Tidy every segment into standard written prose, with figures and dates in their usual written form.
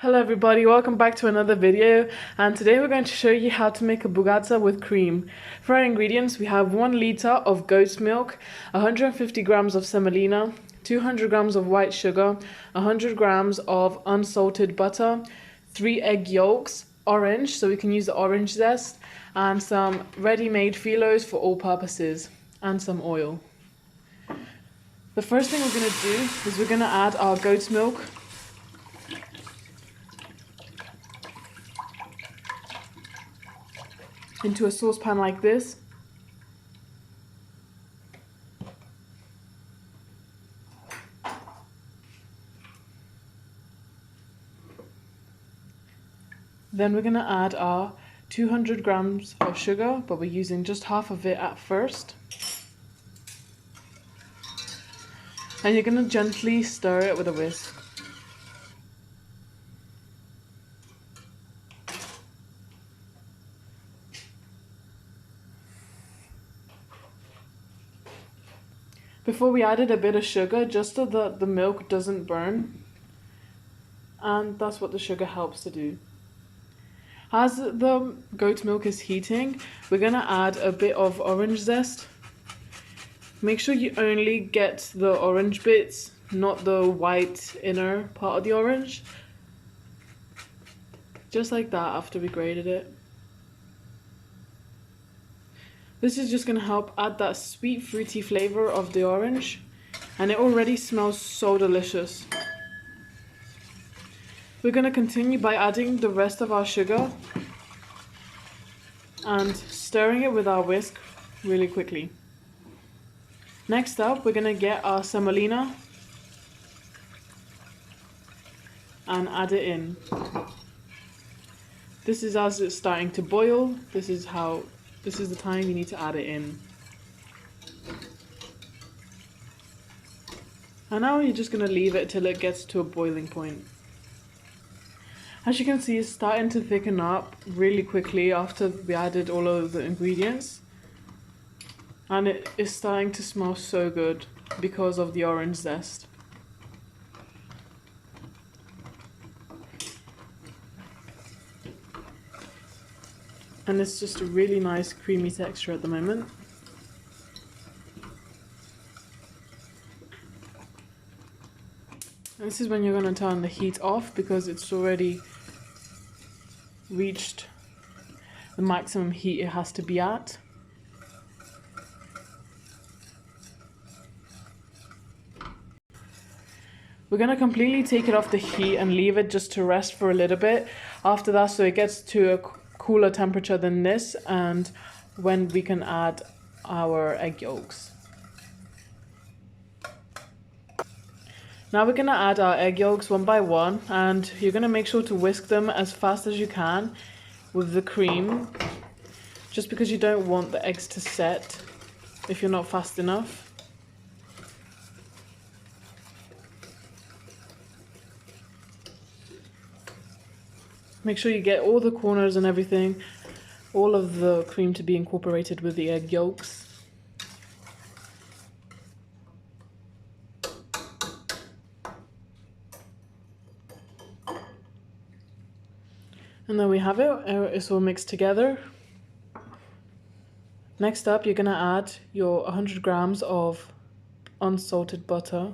Hello everybody, welcome back to another video, and today we're going to show you how to make a bugatsa with cream. For our ingredients we have 1 liter of goat's milk, 150 grams of semolina, 200 grams of white sugar, 100 grams of unsalted butter, 3 egg yolks, orange so we can use the orange zest, and some ready-made philos for all purposes, and some oil. The first thing we're going to do is we're going to add our goat's milk into a saucepan like this. Then we're going to add our 200 grams of sugar, but we're using just half of it at first. And you're going to gently stir it with a whisk. Before we added a bit of sugar, just so that the milk doesn't burn, and that's what the sugar helps to do. As the goat milk is heating, we're going to add a bit of orange zest. Make sure you only get the orange bits, not the white inner part of the orange. Just like that after we grated it. This is just going to help add that sweet fruity flavor of the orange, and it already smells so delicious. We're going to continue by adding the rest of our sugar and stirring it with our whisk really quickly. Next up, we're going to get our semolina and add it in. This is as it's starting to boil. This is the time you need to add it in. And now you're just going to leave it till it gets to a boiling point. As you can see, it's starting to thicken up really quickly after we added all of the ingredients. And it is starting to smell so good because of the orange zest. And it's just a really nice creamy texture at the moment. And this is when you're going to turn the heat off because it's already reached the maximum heat it has to be at. We're going to completely take it off the heat and leave it just to rest for a little bit after that, so it gets to a cooler temperature than this, and when we can add our egg yolks. Now we're going to add our egg yolks one by one, and you're going to make sure to whisk them as fast as you can with the cream, just because you don't want the eggs to set if you're not fast enough. Make sure you get all the corners and everything, all of the cream to be incorporated with the egg yolks. And there we have it, it's all mixed together. Next up, you're going to add your 100 grams of unsalted butter.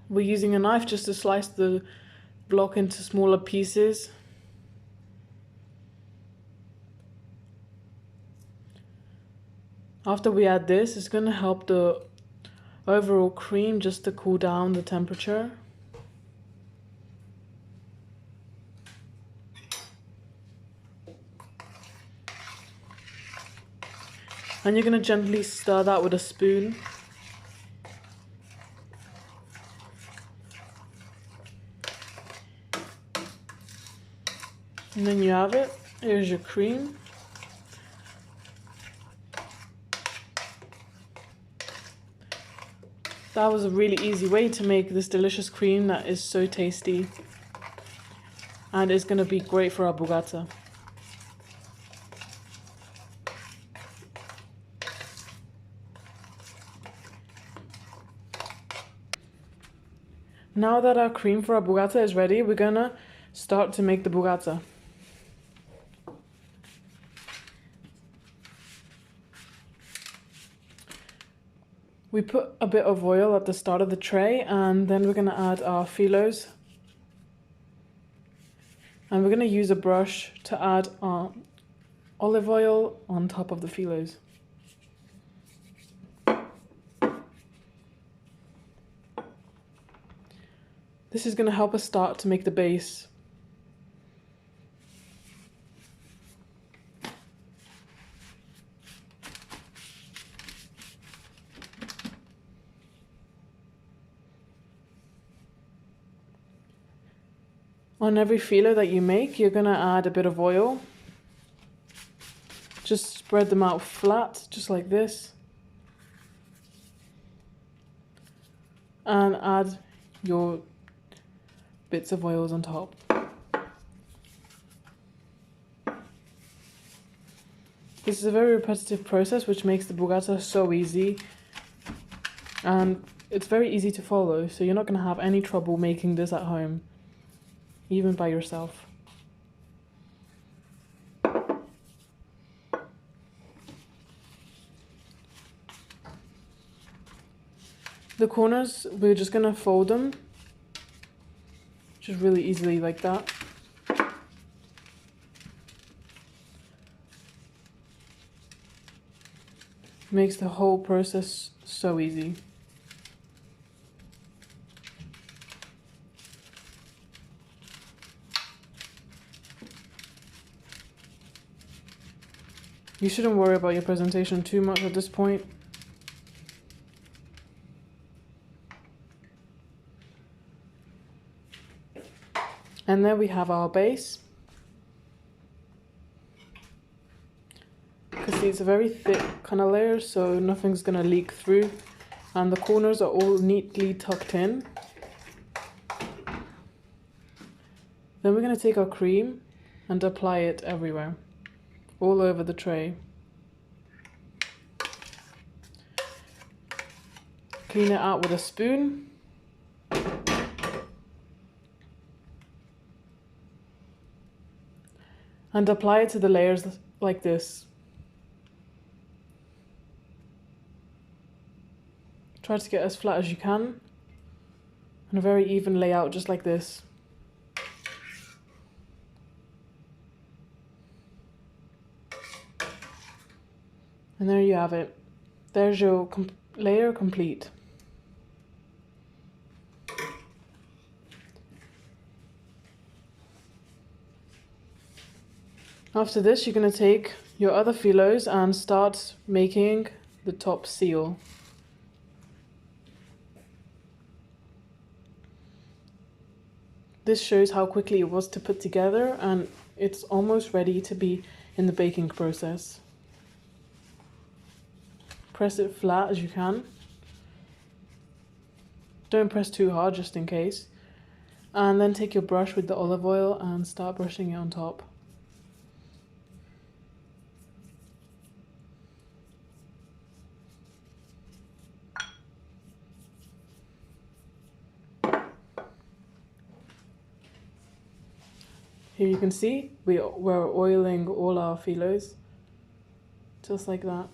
We're using a knife just to slice the block into smaller pieces. After we add this, it's going to help the overall cream just to cool down the temperature. And you're going to gently stir that with a spoon. And then you have it. Here's your cream. That was a really easy way to make this delicious cream that is so tasty. And it's going to be great for our bugatsa. Now that our cream for our bugatsa is ready, we're gonna start to make the bugatsa. We put a bit of oil at the start of the tray, and then we're gonna add our philos. And we're gonna use a brush to add our olive oil on top of the philos. This is gonna help us start to make the base. On every phyllo that you make, you're gonna add a bit of oil. Just spread them out flat, just like this. And add your bits of oils on top. This is a very repetitive process which makes the bugatsa so easy. And it's very easy to follow, so you're not gonna have any trouble making this at home, even by yourself. The corners, we're just gonna fold them, just really easily like that. Makes the whole process so easy. You shouldn't worry about your presentation too much at this point. And then we have our base. Because these are very thick kind of layers, so nothing's gonna leak through. And the corners are all neatly tucked in. Then we're gonna take our cream and apply it everywhere, all over the tray. Clean it out with a spoon. And apply it to the layers like this. Try to get as flat as you can. And a very even layout just like this. And there you have it. There's your layer complete. After this, you're going to take your other philos and start making the top seal. This shows how quickly it was to put together, and it's almost ready to be in the baking process. Press it flat as you can. Don't press too hard, just in case. And then take your brush with the olive oil and start brushing it on top. Here you can see we're oiling all our philos, just like that.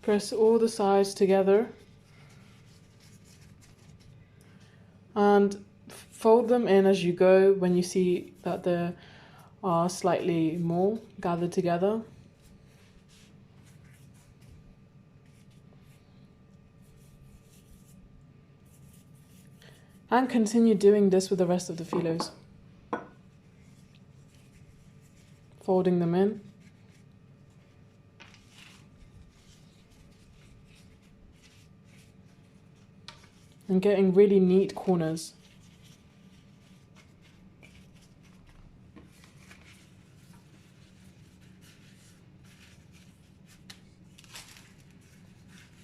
Press all the sides together and fold them in as you go when you see that they are slightly more gathered together. And continue doing this with the rest of the philos. Folding them in. And getting really neat corners.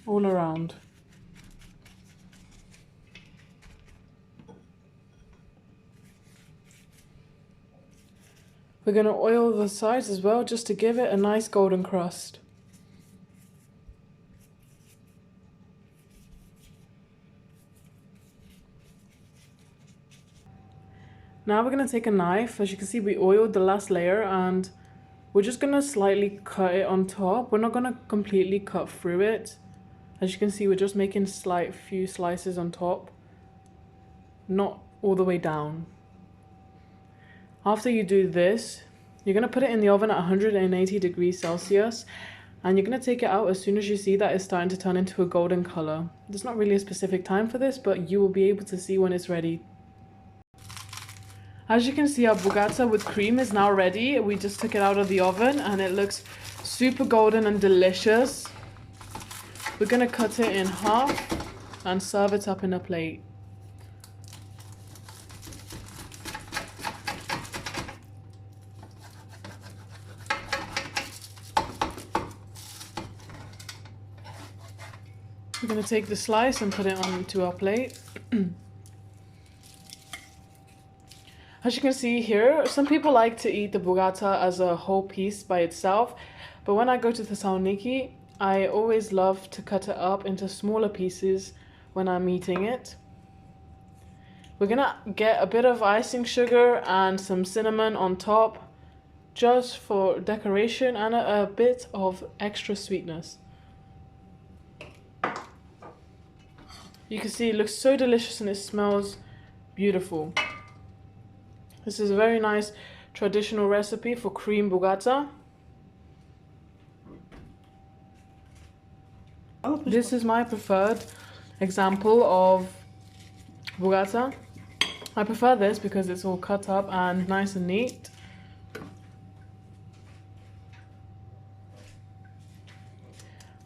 All around. We're going to oil the sides as well just to give it a nice golden crust. Now we're going to take a knife. As you can see, we oiled the last layer and we're just going to slightly cut it on top. We're not going to completely cut through it. As you can see, we're just making slight few slices on top, not all the way down. After you do this, you're going to put it in the oven at 180 degrees Celsius and you're going to take it out as soon as you see that it's starting to turn into a golden color. There's not really a specific time for this, but you will be able to see when it's ready. As you can see, our bugatsa with cream is now ready. We just took it out of the oven and it looks super golden and delicious. We're going to cut it in half and serve it up in a plate. We're going to take the slice and put it onto our plate. As you can see here, some people like to eat the bugatsa as a whole piece by itself, but when I go to Thessaloniki, I always love to cut it up into smaller pieces when I'm eating it. We're gonna get a bit of icing sugar and some cinnamon on top, just for decoration and a bit of extra sweetness. You can see it looks so delicious and it smells beautiful. This is a very nice traditional recipe for cream bugatsa. This is my preferred example of bugatsa. I prefer this because it's all cut up and nice and neat.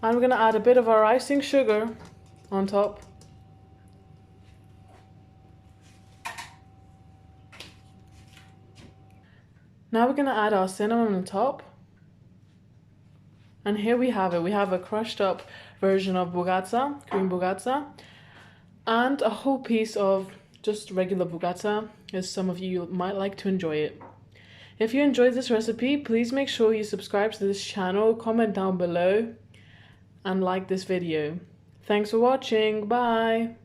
And we're going to add a bit of our icing sugar on top. Now we're going to add our cinnamon on top. And here we have it. We have a crushed up version of bugatsa, cream bugatsa, and a whole piece of just regular bugatsa, as some of you might like to enjoy it. If you enjoyed this recipe, please make sure you subscribe to this channel, comment down below, and like this video. Thanks for watching. Bye!